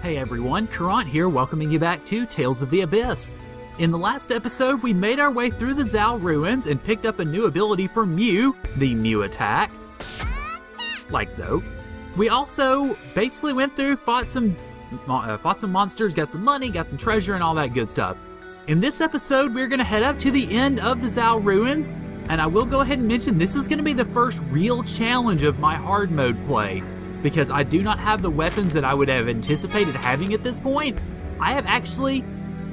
Hey everyone, Caront here, welcoming you back to Tales of the Abyss. In the last episode, we made our way through the Zal ruins and picked up a new ability for Mew, the Mew attack, like so. We also basically went through, fought some monsters, got some money, got some treasure, and all that good stuff. In this episode, we're going to head up to the end of the Zal ruins, and I will go ahead and mention this is going to be the first real challenge of my hard mode play, because I do not have the weapons that I would have anticipated having at this point. I have actually,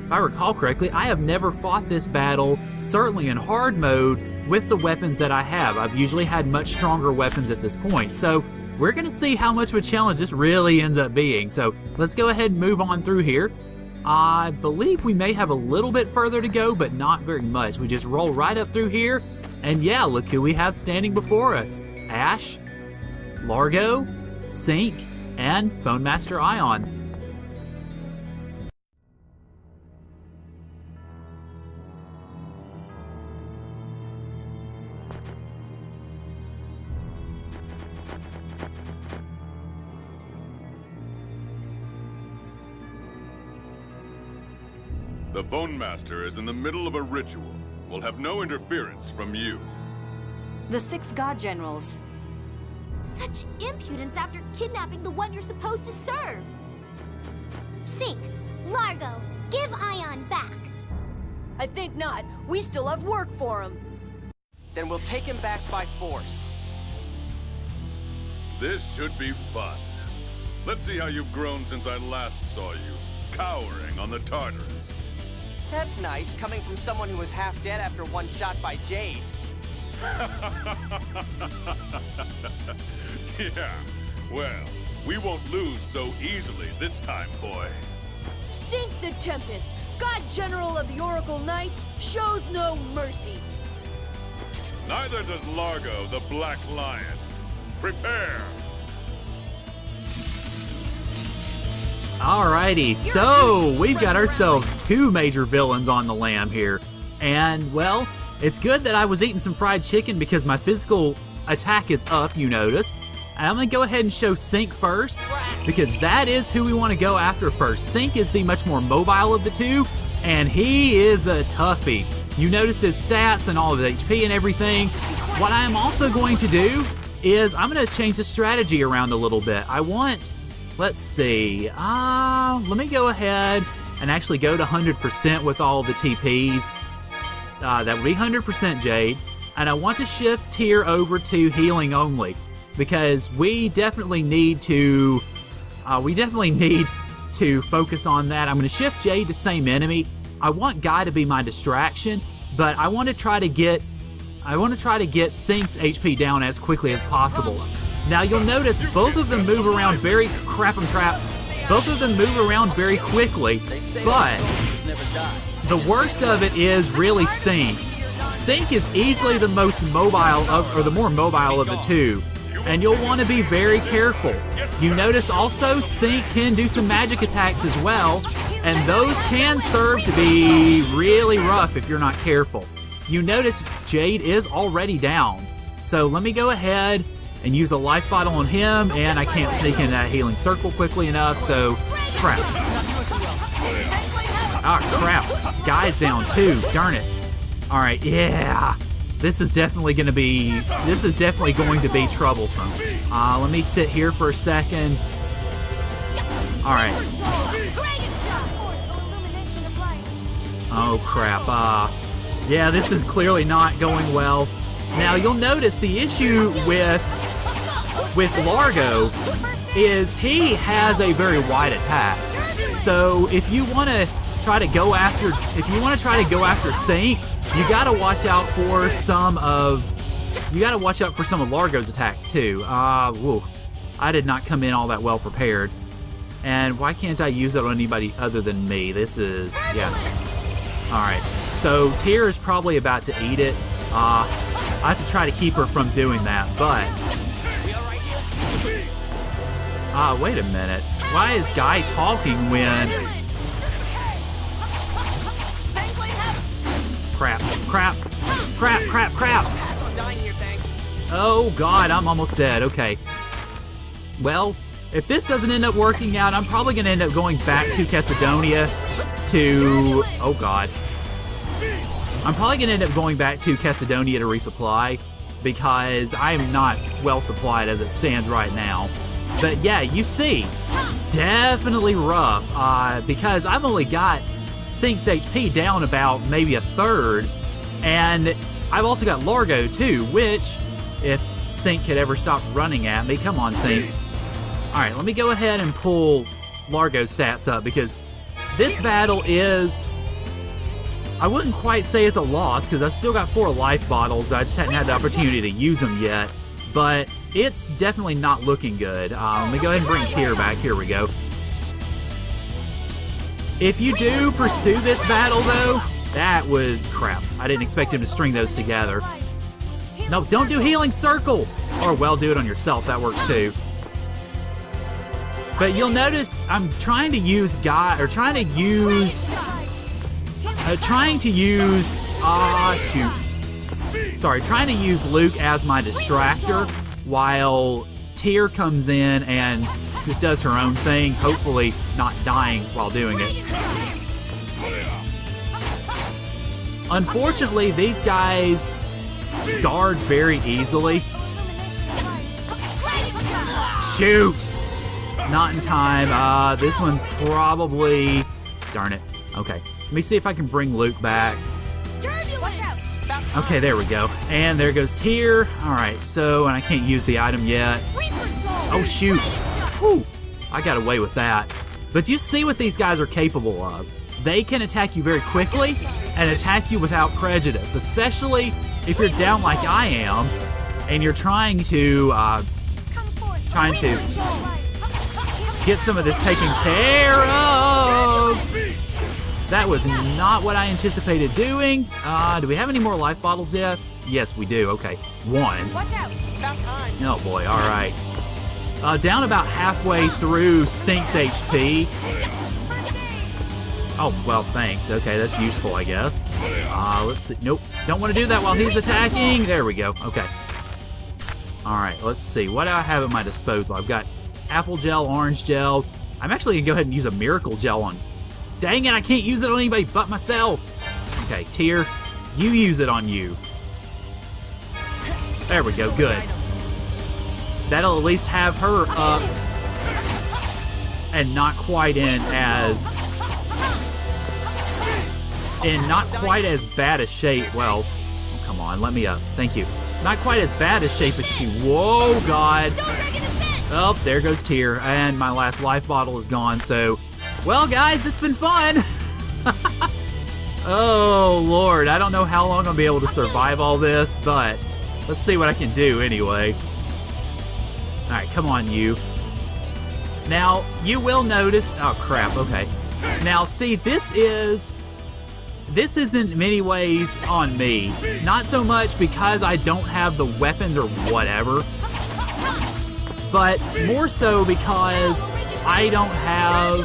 if I recall correctly, I have never fought this battle, certainly in hard mode, with the weapons that I have. I've usually had much stronger weapons at this point, so we're going to see how much of a challenge this really ends up being. So let's go ahead and move on through here. I believe we may have a little bit further to go, but not very much. We just roll right up through here, and yeah, look who we have standing before us. Ash, Largo, Sync, and Phone Master Ion. The Phone Master is in the middle of a ritual. We'll have no interference from you. The 6 God Generals. Such impudence after kidnapping the one you're supposed to serve! Sync, Largo, give Ion back! I think not. We still have work for him. Then we'll take him back by force. This should be fun. Let's see how you've grown since I last saw you, cowering on the Tartarus. That's nice, coming from someone who was half dead after one shot by Jade. Yeah, well, we won't lose so easily this time, boy. Sync the Tempest, God General of the Oracle Knights, shows no mercy. Neither does Largo, the Black Lion. Prepare! Alrighty, so we've got ourselves 2 major villains on the lam here. And, well, it's good that I was eating some fried chicken because my physical attack is up, you notice. And I'm going to go ahead and show Sync first, because that is who we want to go after first. Sync is the much more mobile of the two, and he is a toughie. You notice his stats and all of his HP and everything. What I am also going to do is I'm going to change the strategy around a little bit. I want... Let's see, let me go ahead and actually go to 100% with all the TPs. That would be 100% Jade. And I want to shift Tyr over to healing only, because we definitely need to focus on that. I'm going to shift Jade to same enemy. I want Guy to be my distraction, but I want to try to get Sync's HP down as quickly as possible. Now you'll notice both of them move around very Both of them move around very quickly, but the worst of it is really Sync. Sync is easily the most mobile or the more mobile of the two, and you'll want to be very careful. You notice also Sync can do some magic attacks as well, and those can serve to be really rough if you're not careful. You notice Jade is already down, so let me go ahead and use a life bottle on him, and I can't sneak in that healing circle quickly enough, so crap. Ah, crap. Guy's down too, darn it. Alright, yeah. This is definitely going to be troublesome. Let me sit here for a second. Alright. Oh, crap. Yeah, this is clearly not going well. Now, you'll notice the issue with Largo is he has a very wide attack. So if you want to try to go after Sync, you got to watch out for some of Largo's attacks too. Whoa. I did not come in all that well prepared. And why can't I use it on anybody other than me? This is, yeah. All right. So Tyr is probably about to eat it. I have to try to keep her from doing that, but... wait a minute. Why is Guy talking when... Crap. Oh, God, I'm almost dead. Okay. Well, if this doesn't end up working out, I'm probably going to end up going back to Macedonia to... Oh, God. I'm probably going to end up going back to Macedonia to resupply because I'm not well supplied as it stands right now. But yeah, you see, definitely rough because I've only got Sync's HP down about maybe a third, and I've also got Largo too, which if Sync could ever stop running at me, come on Sync. Alright, let me go ahead and pull Largo's stats up because this battle is, I wouldn't quite say it's a loss because I've still got 4 life bottles. I just hadn't had the opportunity to use them yet. But it's definitely not looking good. Let me go ahead and bring Tyr back. Here we go. If you do pursue this battle, though, that was crap. I didn't expect him to string those together. No, don't do Healing Circle! Or, well, do it on yourself. That works, too. But you'll notice I'm trying to use trying to use Luke as my distractor while Tyr comes in and just does her own thing, hopefully not dying while doing it. Unfortunately, these guys guard very easily. Shoot! Not in time. This one's probably... Darn it. Okay. Let me see if I can bring Luke back. Okay, there we go. And there goes Tyr. Alright, so, and I can't use the item yet. Oh, shoot. Whew. I got away with that. But you see what these guys are capable of. They can attack you very quickly and attack you without prejudice, especially if you're down like I am and you're trying to get some of this taken care of. That was not what I anticipated doing. Do we have any more life bottles yet? Yes, we do. Okay, 1. Watch out! About time. Oh boy, all right. Down about halfway through Sync's HP. Oh, well, thanks. Okay, that's useful, I guess. Let's see. Nope, don't want to do that while he's attacking. There we go. Okay. All right, let's see. What do I have at my disposal? I've got apple gel, orange gel. I'm actually going to go ahead and use a miracle gel on... Dang it, I can't use it on anybody but myself. Okay, Tyr, you use it on you. There we go, good. That'll at least have her up and not quite in as... In not quite as bad a shape. Well, oh, come on, let me up. Thank you. Not quite as bad a shape as she... Whoa, God. Oh, there goes Tyr, and my last life bottle is gone, so... Well, guys, it's been fun. Oh, Lord. I don't know how long I'll be able to survive all this, but let's see what I can do anyway. All right, come on, you. Now, you will notice... Oh, crap. Okay. Now, see, this is in many ways on me. Not so much because I don't have the weapons or whatever, but more so because I don't have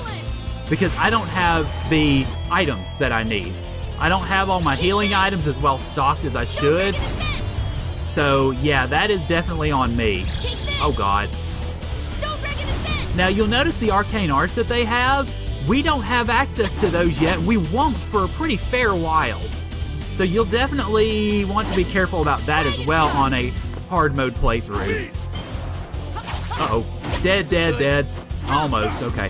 the items that I need. I don't have all my healing items as well stocked as I should. So, yeah, that is definitely on me. Oh, God. Now, you'll notice the arcane arts that they have. We don't have access to those yet. We won't for a pretty fair while. So you'll definitely want to be careful about that as well on a hard mode playthrough. Uh-oh. Dead, dead, dead. Almost. Okay.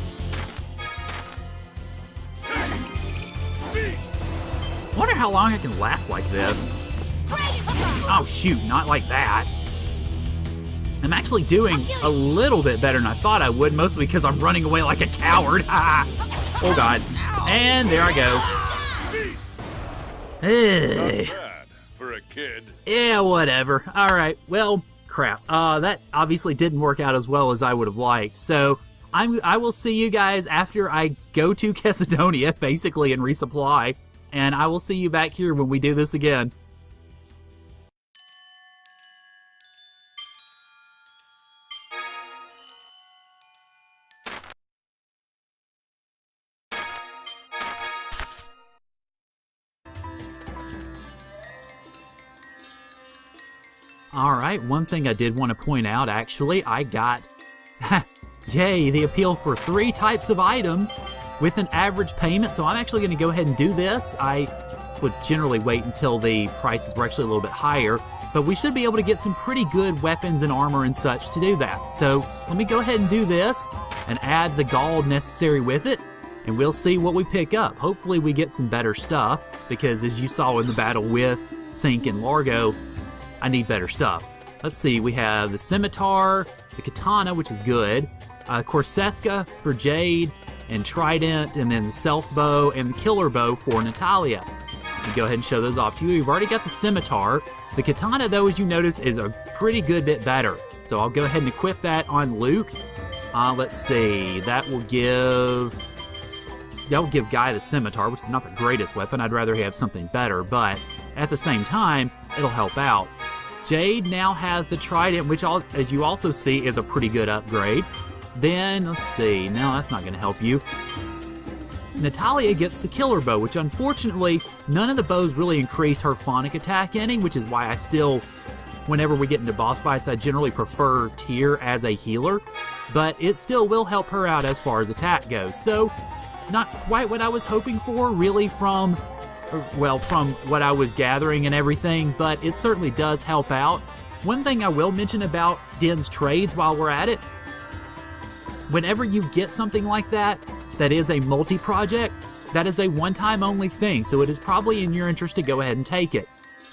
Wonder how long I can last like this. Oh, shoot. Not like that. I'm actually doing a little bit better than I thought I would, mostly because I'm running away like a coward. Oh, God. And there I go. Not bad for a kid. Yeah, whatever. All right. Well, crap. That obviously didn't work out as well as I would have liked. So I will see you guys after I go to Macedonia, basically, and resupply. And I will see you back here when we do this again. Alright, one thing I did want to point out, actually, I got... Yay, the appeal for 3 types of items with an average payment. So I'm actually going to go ahead and do this. I would generally wait until the prices were actually a little bit higher, but we should be able to get some pretty good weapons and armor and such to do that. So let me go ahead and do this and add the gold necessary with it, and we'll see what we pick up. Hopefully we get some better stuff, because as you saw in the battle with Sink and Largo, I need better stuff. Let's see, we have the scimitar, the katana, which is good, Corseska for Jade, and Trident, and then the self bow and the killer bow for Natalia. Let me go ahead and show those off to you. We've already got the scimitar. The katana, though, as you notice, is a pretty good bit better. So I'll go ahead and equip that on Luke. Let's see, that will give Guy the scimitar, which is not the greatest weapon. I'd rather have something better, but at the same time, it'll help out. Jade now has the trident, which, as you also see, is a pretty good upgrade. Then, let's see, no, that's not going to help you. Natalia gets the killer bow, which unfortunately, none of the bows really increase her phonic attack any, which is why I still, whenever we get into boss fights, I generally prefer Tyr as a healer, but it still will help her out as far as attack goes. So, it's not quite what I was hoping for, really, from what I was gathering and everything, but it certainly does help out. One thing I will mention about Den's trades while we're at it, whenever you get something like that is a multi-project, that is a one-time only thing, so it is probably in your interest to go ahead and take it.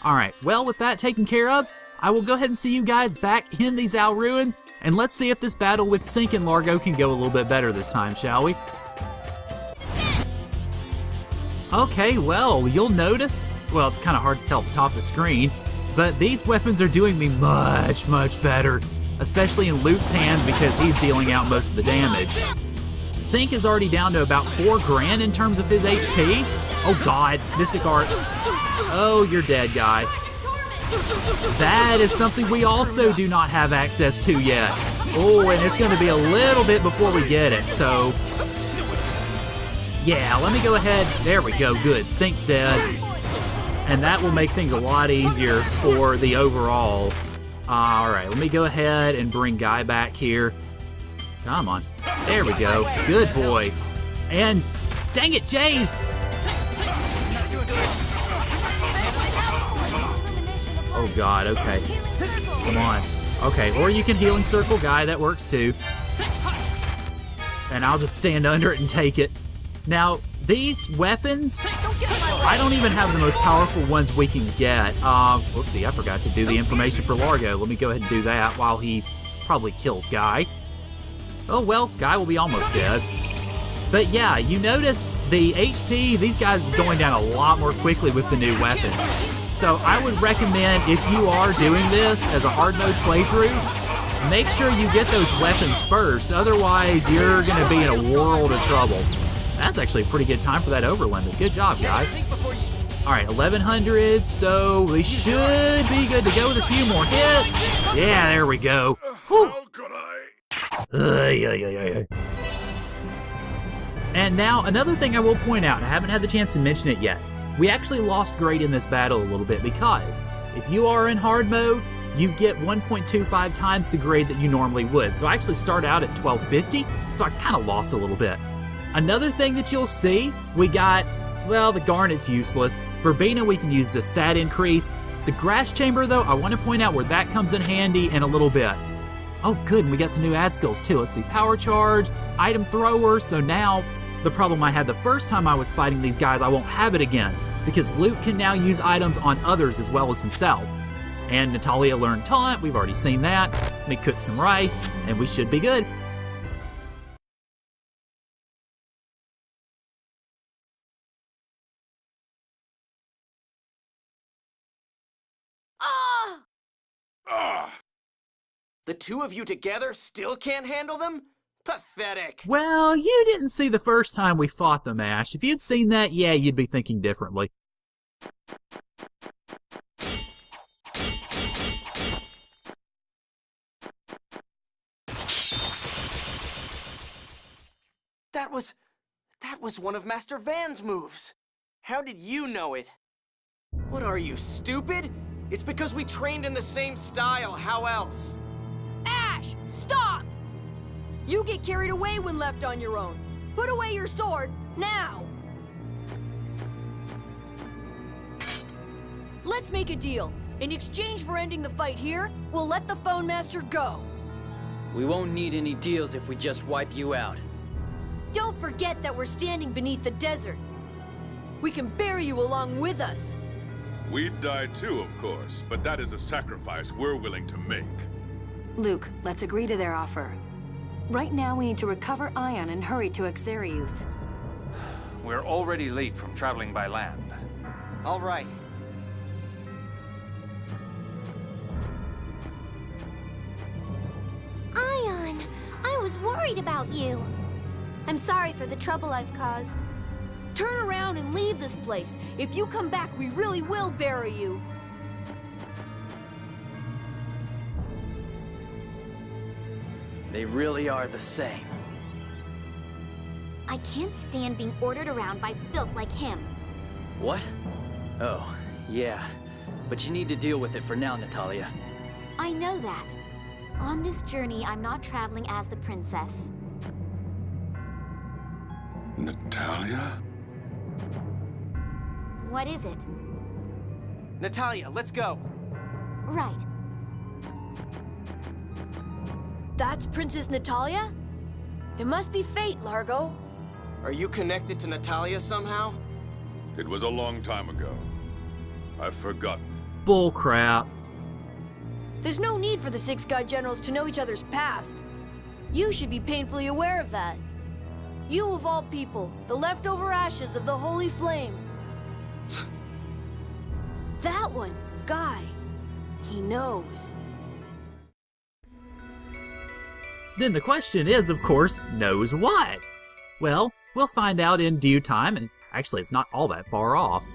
Alright, well, with that taken care of, I will go ahead and see you guys back in these Zal Ruins, and let's see if this battle with Sink and Largo can go a little bit better this time, shall we? Okay, well, you'll notice, well, it's kind of hard to tell at the top of the screen, but these weapons are doing me much, much better, especially in Luke's hands because he's dealing out most of the damage. Sink is already down to about 4 grand in terms of his HP. Oh god, Mystic Art. Oh, you're dead, guy. That is something we also do not have access to yet. Oh, and it's going to be a little bit before we get it, so... yeah, let me go ahead. There we go, good. Sink's dead. And that will make things a lot easier for the overall. Alright, let me go ahead and bring Guy back here. Come on. There we go. Good boy. And dang it, Jade! Oh god, okay. Come on. Okay, or you can healing circle Guy, that works too. And I'll just stand under it and take it. Now, these weapons, I don't even have the most powerful ones we can get. Whoopsie, I forgot to do the information for Largo. Let me go ahead and do that while he probably kills Guy. Oh well, Guy will be almost dead. But yeah, you notice the HP, these guys are going down a lot more quickly with the new weapons. So I would recommend, if you are doing this as a hard mode playthrough, make sure you get those weapons first, otherwise you're going to be in a world of trouble. That's actually a pretty good time for that overlimit. Good job, Guy. Alright, 1100, so we should be good to go with a few more hits. Yeah, there we go. Whew. How could I? And now, another thing I will point out, and I haven't had the chance to mention it yet, we actually lost grade in this battle a little bit because if you are in hard mode, you get 1.25 times the grade that you normally would. So I actually start out at 1250, so I kind of lost a little bit. Another thing that you'll see, we got, well, the Garnet's useless. Verbena, we can use the stat increase. The Grass Chamber, though, I want to point out where that comes in handy in a little bit. Oh, good, and we got some new ad skills, too. Let's see, Power Charge, Item Thrower, so now the problem I had the first time I was fighting these guys, I won't have it again, because Luke can now use items on others as well as himself. And Natalia learned Taunt, we've already seen that. Let me cook some rice, and we should be good. The two of you together still can't handle them? Pathetic. Well, you didn't see the first time we fought them, Ash. If you'd seen that, yeah, you'd be thinking differently. That was one of Master Van's moves. How did you know it? What are you, stupid? It's because we trained in the same style, how else? Ash, stop! You get carried away when left on your own. Put away your sword, now! Let's make a deal. In exchange for ending the fight here, we'll let the Phone Master go. We won't need any deals if we just wipe you out. Don't forget that we're standing beneath the desert. We can bury you along with us. We'd die too, of course, but that is a sacrifice we're willing to make. Luke, let's agree to their offer. Right now, we need to recover Ion and hurry to Exariuth. We're already late from traveling by land. All right. Ion, I was worried about you. I'm sorry for the trouble I've caused. Turn around and leave this place. If you come back, we really will bury you. They really are the same. I can't stand being ordered around by filth like him. What? Oh, yeah. But you need to deal with it for now, Natalia. I know that. On this journey, I'm not traveling as the princess. Natalia? What is it? Natalia, let's go. Right. That's Princess Natalia? It must be fate, Largo. Are you connected to Natalia somehow? It was a long time ago. I've forgotten. Bull crap. There's no need for the 6 God Generals to know each other's past. You should be painfully aware of that. You of all people, the leftover ashes of the Holy Flame. That one, Guy, he knows. Then the question is, of course, knows what? Well, we'll find out in due time, and actually it's not all that far off.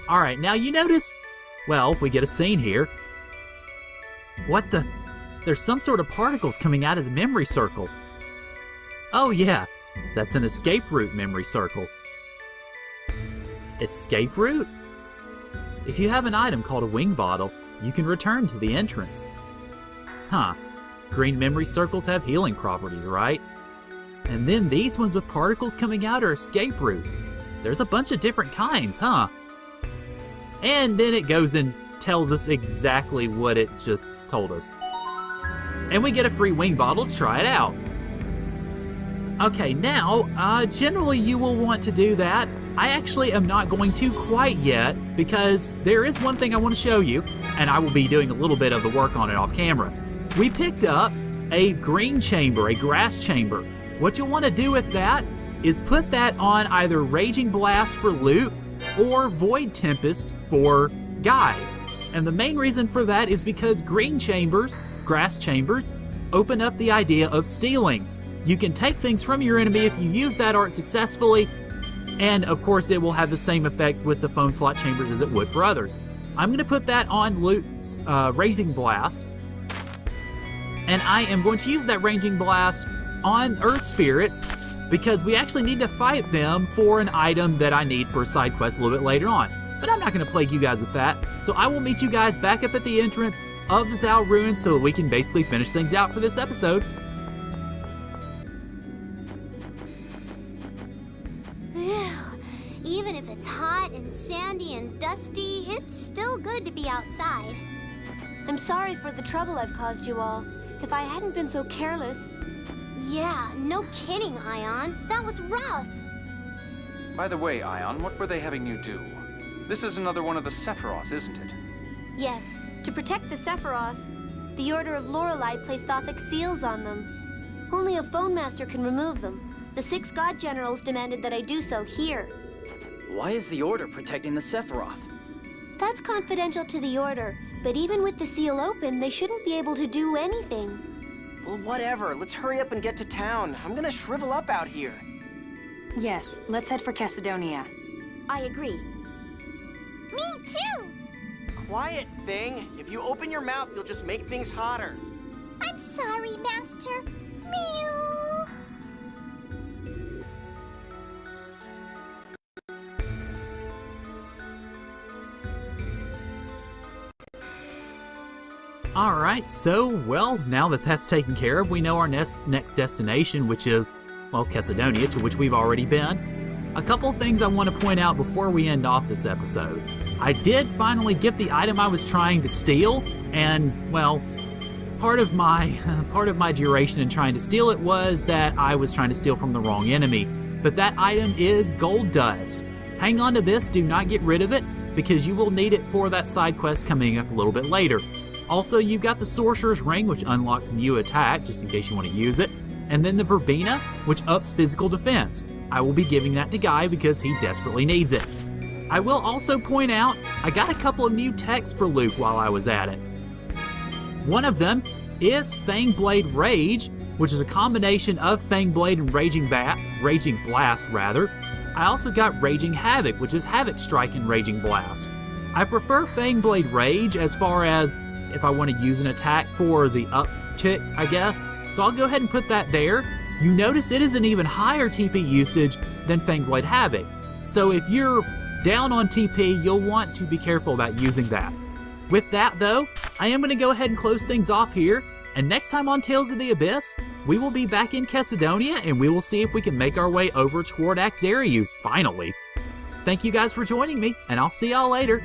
Alright, now you notice, well, we get a scene here. What the? There's some sort of particles coming out of the memory circle. Oh yeah, that's an escape route memory circle. Escape route? If you have an item called a wing bottle, you can return to the entrance. Huh. Green memory circles have healing properties, right? And then these ones with particles coming out are escape routes. There's a bunch of different kinds, huh? And then it goes and tells us exactly what it just told us. And we get a free wing bottle to try it out. Okay, now, generally you will want to do that. I actually am not going to quite yet, because there is one thing I want to show you, and I will be doing a little bit of the work on it off camera. We picked up a green chamber, a grass chamber. What you'll want to do with that is put that on either Raging Blast for Luke or Void Tempest for Guy. And the main reason for that is because green chambers, grass chambers, open up the idea of stealing. You can take things from your enemy if you use that art successfully, and of course it will have the same effects with the phone slot chambers as it would for others. I'm going to put that on Luke's Raging Blast, and I am going to use that Raging Blast on Earth Spirits because we actually need to fight them for an item that I need for a side quest a little bit later on. But I'm not going to plague you guys with that, so I will meet you guys back up at the entrance of the Zal Ruins so that we can basically finish things out for this episode. Even if it's hot and sandy and dusty, it's still good to be outside. I'm sorry for the trouble I've caused you all. If I hadn't been so careless... Yeah, no kidding, Ion. That was rough. By the way, Ion, what were they having you do? This is another one of the Sephiroth, isn't it? Yes, to protect the Sephiroth, the Order of Lorelei placed Gothic seals on them. Only a phone master can remove them. The 6 God Generals demanded that I do so here. Why is the Order protecting the Sephiroth? That's confidential to the Order, but even with the seal open, they shouldn't be able to do anything. Well, whatever. Let's hurry up and get to town. I'm gonna shrivel up out here. Yes, let's head for Cassidonia. I agree. Me too! Quiet thing. If you open your mouth, you'll just make things hotter. I'm sorry, Master. Mew! Alright, so, well, now that that's taken care of, we know our next destination, which is, well, Chesedonia, to which we've already been. A couple things I want to point out before we end off this episode. I did finally get the item I was trying to steal, and, well, part of my duration in trying to steal it was that I was trying to steal from the wrong enemy. But that item is gold dust. Hang on to this, do not get rid of it, because you will need it for that side quest coming up a little bit later. Also, you've got the Sorcerer's Ring, which unlocks Mew attack, just in case you want to use it. And then the Verbena, which ups physical defense. I will be giving that to Guy because he desperately needs it. I will also point out, I got a couple of new techs for Luke while I was at it. One of them is Fangblade Rage, which is a combination of Fangblade and Raging Blast. I also got Raging Havoc, which is Havoc Strike and Raging Blast. I prefer Fangblade Rage as far as if I want to use an attack for the uptick, I guess. So I'll go ahead and put that there. You notice it is an even higher TP usage than Fangblade Havoc. So if you're down on TP, you'll want to be careful about using that. With that though, I am going to go ahead and close things off here. And next time on Tales of the Abyss, we will be back in Chesedonia and we will see if we can make our way over toward Axariu, finally. Thank you guys for joining me, and I'll see y'all later.